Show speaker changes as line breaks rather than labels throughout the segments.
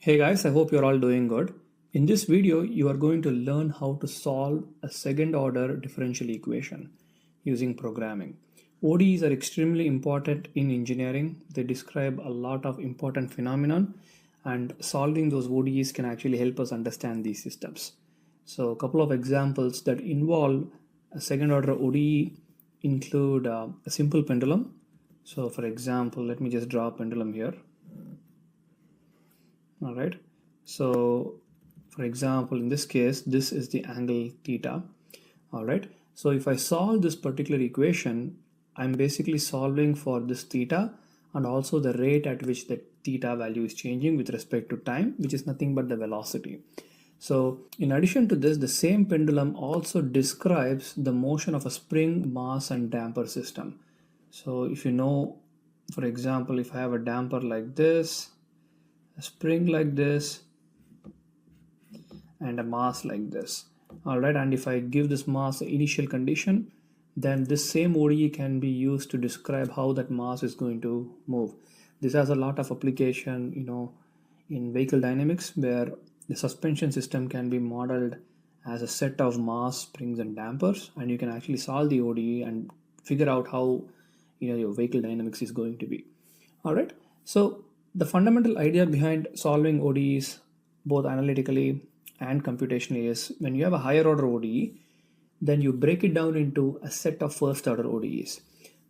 Hey guys, I hope you're all doing good. In this video, you are going to learn how to solve a second order differential equation using programming. ODEs are extremely important in engineering. They describe a lot of important phenomenon, and solving those ODEs can actually help us understand these systems. So a couple of examples that involve a second order ODE include a simple pendulum. So for example, let me just draw a pendulum here. All right, so for example, in this case, this is the angle theta. All right, so if I solve this particular equation, I'm basically solving for this theta and also the rate at which the theta value is changing with respect to time, which is nothing but the velocity. So in addition to this, the same pendulum also describes the motion of a spring, mass and damper system. So if you know, for example, if I have a damper like this, a spring like this, and a mass like this. All right, and if I give this mass the initial condition, then this same ODE can be used to describe how that mass is going to move. This has a lot of application, in vehicle dynamics, where the suspension system can be modeled as a set of mass, springs and dampers, and you can actually solve the ODE and figure out how your vehicle dynamics is going to be. All right, so the fundamental idea behind solving ODEs, both analytically and computationally, is when you have a higher order ODE, then you break it down into a set of first order ODEs.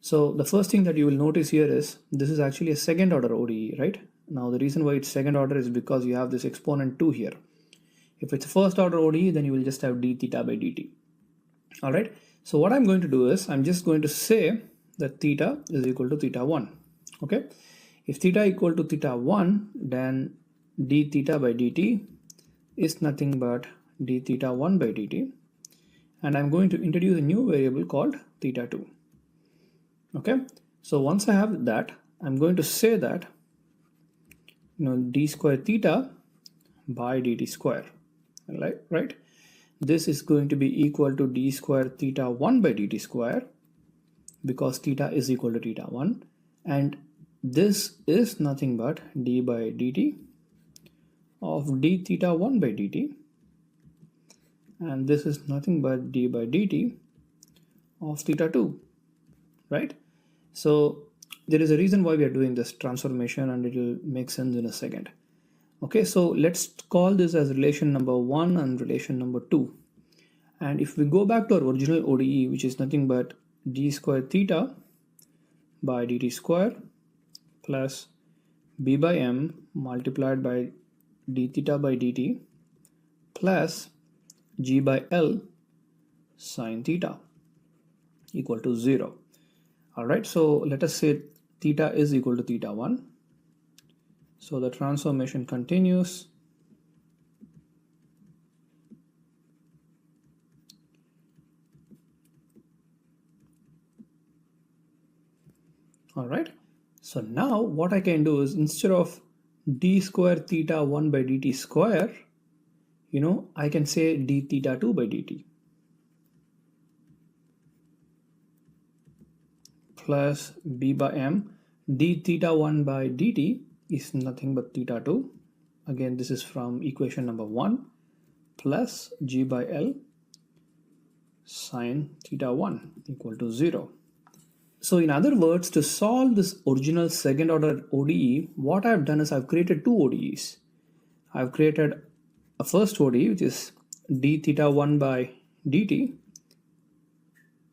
So the first thing that you will notice here is this is actually a second order ODE, right? Now the reason why it's second order is because you have this exponent 2 here. If it's first order ODE, then you will just have d theta by dt. All right, so what I'm going to do is I'm just going to say that theta is equal to theta 1. Okay, if theta equal to theta 1, then d theta by dt is nothing but d theta 1 by dt, and I'm going to introduce a new variable called theta 2. Okay, so once I have that, I'm going to say that d square theta by dt square, right? This is going to be equal to d square theta 1 by dt square, because theta is equal to theta 1, and this is nothing but d by dt of d theta 1 by dt, and this is nothing but d by dt of theta 2, right? So there is a reason why we are doing this transformation, and it will make sense in a second. Okay, so let's call this as relation number 1 and relation number 2. And if we go back to our original ODE, which is nothing but d square theta by dt square plus b by m multiplied by d theta by dt plus g by L sine theta equal to 0. All right, so let us say theta is equal to theta 1. So the transformation continues. All right, so now what I can do is, instead of d square theta 1 by dt square, I can say d theta 2 by dt plus b by m. D theta 1 by dt is nothing but theta 2. Again, this is from equation number 1, plus g by L sine theta 1 equal to 0. So in other words, to solve this original second order ODE, what I've done is I've created two ODEs. I've created a first ODE, which is d theta 1 by dt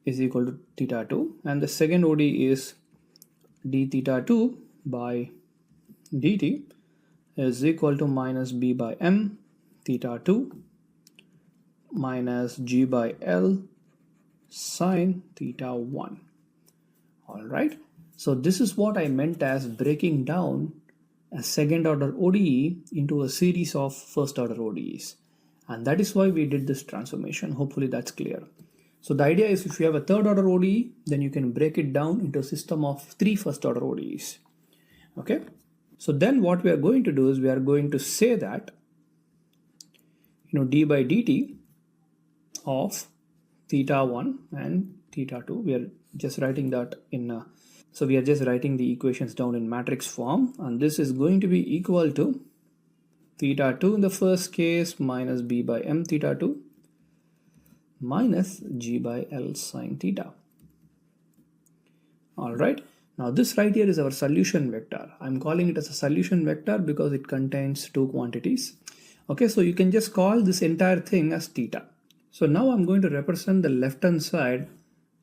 is equal to theta 2, and the second ODE is d theta 2 by dt is equal to minus b by m theta 2 minus g by L sine theta 1. All right, so this is what I meant as breaking down a second order ODE into a series of first order ODEs, and that is why we did this transformation. Hopefully that's clear. So the idea is, if you have a third order ODE, then you can break it down into a system of 3 first order ODEs. Okay, so then what we are going to do is we are going to say that d by dt of theta 1 and theta 2, we are just writing that in so we are just writing the equations down in matrix form, and this is going to be equal to theta 2 in the first case minus b by m theta 2 minus g by L sine theta. All right. Now this right here is our solution vector. I'm calling it as a solution vector because it contains two quantities. Okay, so you can just call this entire thing as theta. So now I'm going to represent the left hand side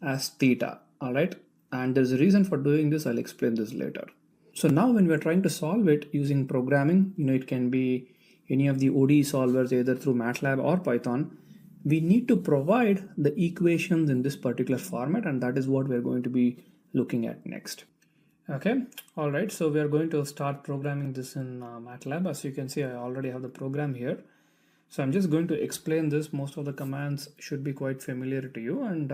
as theta. All right. And there's a reason for doing this. I'll explain this later. So now when we're trying to solve it using programming, it can be any of the ODE solvers either through Matlab or Python. We need to provide the equations in this particular format, and that is what we're going to be looking at next. Okay, all right, so we are going to start programming this in Matlab. As you can see, I already have the program here. So I'm just going to explain this. Most of the commands should be quite familiar to you, and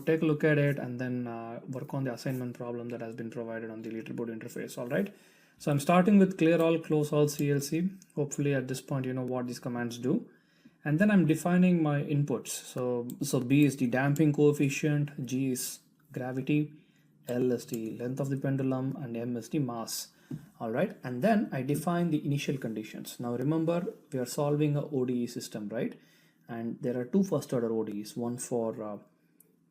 take a look at it and then work on the assignment problem that has been provided on the leaderboard interface. All right, so I'm starting with clear all, close all CLC. Hopefully at this point you know what these commands do. And then I'm defining my inputs. So B is the damping coefficient, G is gravity, L is the length of the pendulum, and M is the mass. All right, and then I define the initial conditions. Now remember, we are solving a ODE system, right? And there are two first order ODEs, one for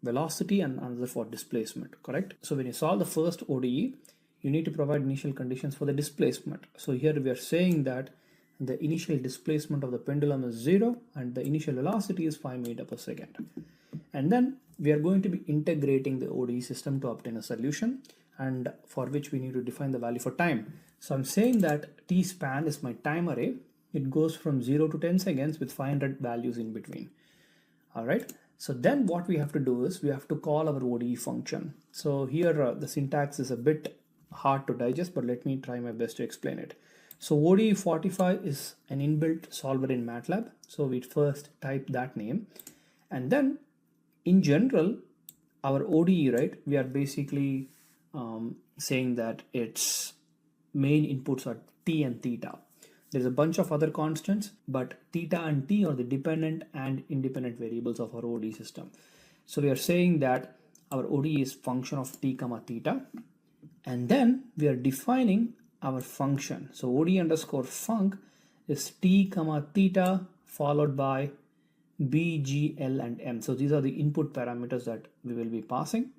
velocity and another for displacement, correct? So when you solve the first ODE, you need to provide initial conditions for the displacement. So here we are saying that the initial displacement of the pendulum is 0 and the initial velocity is 5 meter per second. And then we are going to be integrating the ODE system to obtain a solution, and for which we need to define the value for time. So I'm saying that T span is my time array. It goes from 0 to 10 seconds with 500 values in between. All right. So then what we have to do is we have to call our ODE function. So here the syntax is a bit hard to digest, but let me try my best to explain it. So ODE 45 is an inbuilt solver in Matlab. So we first type that name, and then in general, our ODE, right, we are basically saying that its main inputs are T and theta. There's a bunch of other constants, but theta and T are the dependent and independent variables of our ODE system. So we are saying that our ODE is function of T comma theta, and then we are defining our function. So ODE underscore func is T comma theta followed by B, G, L, and M. So these are the input parameters that we will be passing.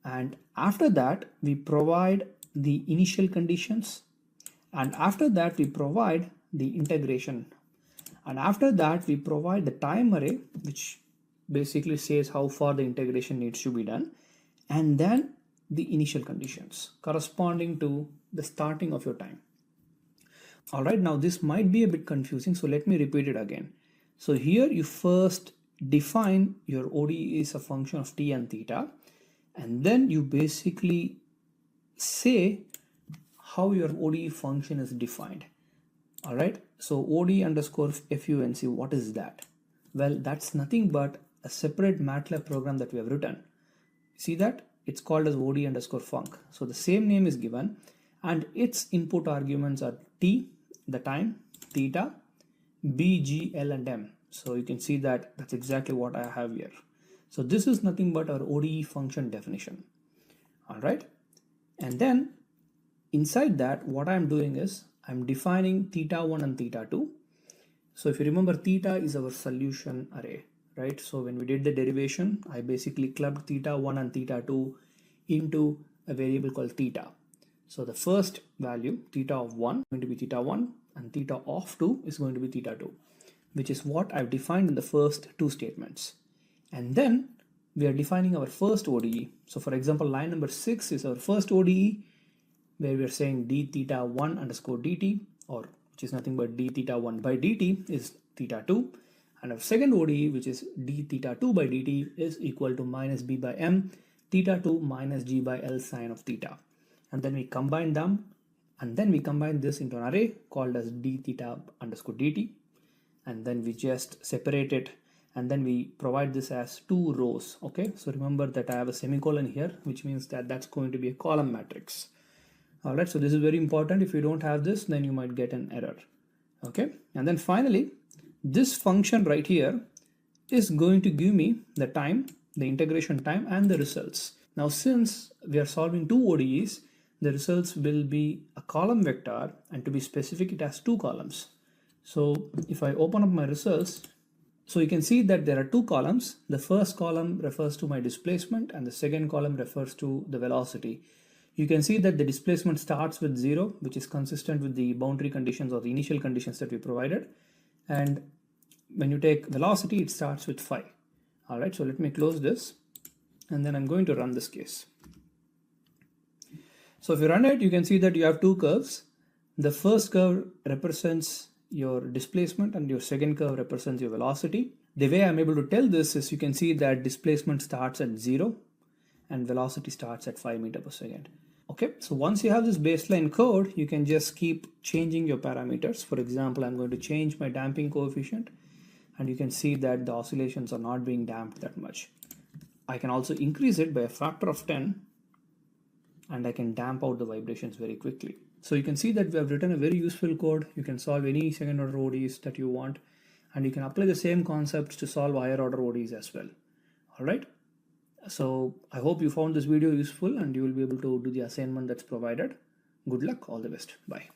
And after that, we provide the initial conditions. And after that, we provide the integration. And after that, we provide the time array, which basically says how far the integration needs to be done. And then the initial conditions corresponding to the starting of your time. All right, now this might be a bit confusing, so let me repeat it again. So here you first define your ODE is a function of T and theta, and then you basically say how your ODE function is defined. All right, so ODE underscore FUNC, what is that? Well, that's nothing but a separate MATLAB program that we have written. See that? It's called as ODE underscore func. So the same name is given, and its input arguments are T, the time, theta, B, G, L, and M. So you can see that that's exactly what I have here. So this is nothing but our ODE function definition. All right. And then inside that, what I'm doing is I'm defining theta 1 and theta 2. So if you remember, theta is our solution array, right? So when we did the derivation, I basically clubbed theta 1 and theta 2 into a variable called theta. So the first value, theta of 1, is going to be theta 1, and theta of 2 is going to be theta 2, which is what I've defined in the first two statements. And then we are defining our first ODE. So for example, line number 6 is our first ODE, where we are saying d theta 1 underscore dt, or which is nothing but d theta 1 by dt is theta 2. And our second ODE, which is d theta 2 by dt, is equal to minus b by m, theta 2 minus g by L sine of theta. And then we combine them, and then we combine this into an array called as d theta underscore dt. And then we just separate it, and then we provide this as two rows. Okay, so remember that I have a semicolon here, which means that that's going to be a column matrix. All right, so this is very important. If you don't have this, then you might get an error. Okay, and then finally, this function right here is going to give me the time, the integration time, and the results. Now, since we are solving two ODEs, the results will be a column vector, and to be specific, it has 2 columns. So if I open up my results, so you can see that there are 2 columns. The first column refers to my displacement and the second column refers to the velocity. You can see that the displacement starts with 0, which is consistent with the boundary conditions or the initial conditions that we provided. And when you take velocity, it starts with 5. All right, so let me close this and then I'm going to run this case. So if you run it, you can see that you have 2 curves. The first curve represents your displacement and your second curve represents your velocity. The way I'm able to tell this is you can see that displacement starts at 0 and velocity starts at 5 meters per second. Okay, so once you have this baseline code, you can just keep changing your parameters. For example, I'm going to change my damping coefficient and you can see that the oscillations are not being damped that much. I can also increase it by a factor of 10 and I can damp out the vibrations very quickly. So you can see that we have written a very useful code. You can solve any second order ODEs that you want, and you can apply the same concepts to solve higher order ODEs as well. All right. So I hope you found this video useful and you will be able to do the assignment that's provided. Good luck. All the best. Bye.